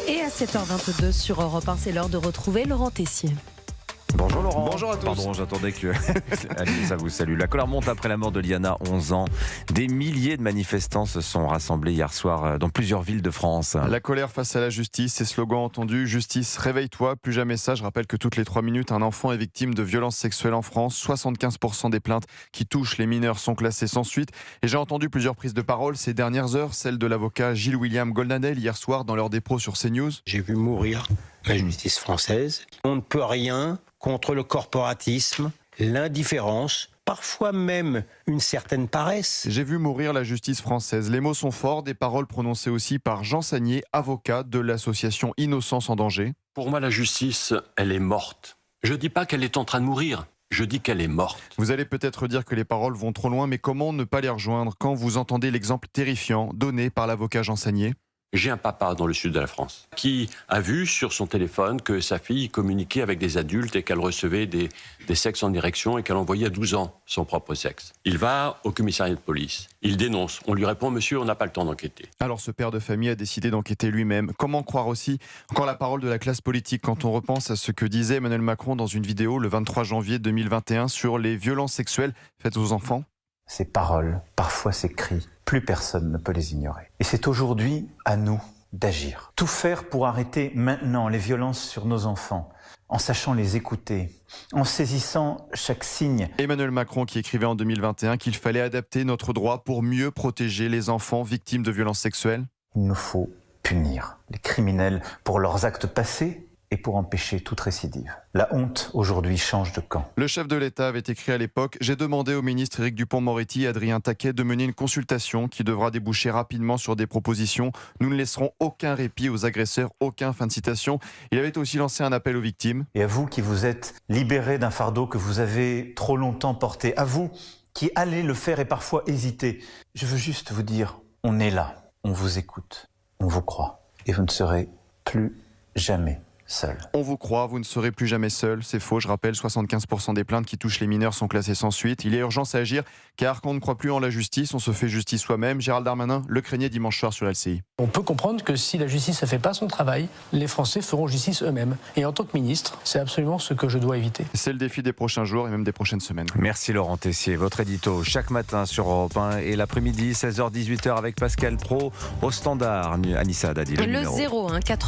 Et à 7h22 sur Europe 1, c'est l'heure de retrouver Laurent Tessier. Bonjour Laurent. Bonjour à tous. Pardon, j'attendais que Alice vous salue. La colère monte après la mort de Liana, 11 ans. Des milliers de manifestants se sont rassemblés hier soir dans plusieurs villes de France. La colère face à la justice, ces slogans entendus: justice, réveille-toi, plus jamais ça. Je rappelle que toutes les 3 minutes, un enfant est victime de violences sexuelles en France. 75% des plaintes qui touchent les mineurs sont classées sans suite. Et j'ai entendu plusieurs prises de parole ces dernières heures, celle de l'avocat Gilles William Goldnadel hier soir dans l'heure des pros sur CNews. J'ai vu mourir la justice française. On ne peut rien contre le corporatisme, l'indifférence, parfois même une certaine paresse. J'ai vu mourir la justice française. Les mots sont forts, des paroles prononcées aussi par Jean Sagnier, avocat de l'association Innocence en danger. Pour moi, la justice, elle est morte. Je ne dis pas qu'elle est en train de mourir. Je dis qu'elle est morte. Vous allez peut-être dire que les paroles vont trop loin, mais comment ne pas les rejoindre quand vous entendez l'exemple terrifiant donné par l'avocat Jean Sagnier? J'ai un papa dans le sud de la France qui a vu sur son téléphone que sa fille communiquait avec des adultes et qu'elle recevait des sexes en érection et qu'elle envoyait à 12 ans son propre sexe. Il va au commissariat de police. Il dénonce. On lui répond: monsieur, on n'a pas le temps d'enquêter. Alors ce père de famille a décidé d'enquêter lui-même. Comment croire aussi encore la parole de la classe politique quand on repense à ce que disait Emmanuel Macron dans une vidéo le 23 janvier 2021 sur les violences sexuelles faites aux enfants? Ces paroles, parfois ces cris, plus personne ne peut les ignorer. Et c'est aujourd'hui à nous d'agir. Tout faire pour arrêter maintenant les violences sur nos enfants, en sachant les écouter, en saisissant chaque signe. Emmanuel Macron qui écrivait en 2021 qu'il fallait adapter notre droit pour mieux protéger les enfants victimes de violences sexuelles. Il nous faut punir les criminels pour leurs actes passés et pour empêcher toute récidive. La honte, aujourd'hui, change de camp. Le chef de l'État avait écrit à l'époque: j'ai demandé au ministre Éric Dupond-Moretti et Adrien Taquet de mener une consultation qui devra déboucher rapidement sur des propositions. Nous ne laisserons aucun répit aux agresseurs, aucun. Fin de citation. Il avait aussi lancé un appel aux victimes. Et à vous qui vous êtes libérés d'un fardeau que vous avez trop longtemps porté, à vous qui allez le faire et parfois hésiter, je veux juste vous dire, on est là, on vous écoute, on vous croit. Et vous ne serez plus jamais seul. On vous croit, vous ne serez plus jamais seul. C'est faux, je rappelle, 75% des plaintes qui touchent les mineurs sont classées sans suite. Il y a urgence à agir, car quand on ne croit plus en la justice, on se fait justice soi-même. Gérald Darmanin le craignait dimanche soir sur LCI. On peut comprendre que si la justice ne fait pas son travail, les Français feront justice eux-mêmes. Et en tant que ministre, c'est absolument ce que je dois éviter. C'est le défi des prochains jours et même des prochaines semaines. Merci Laurent Tessier. Votre édito chaque matin sur Europe 1 et l'après-midi 16h-18h avec Pascal Pro au standard. Anissa Dadi, le numéro. 01 80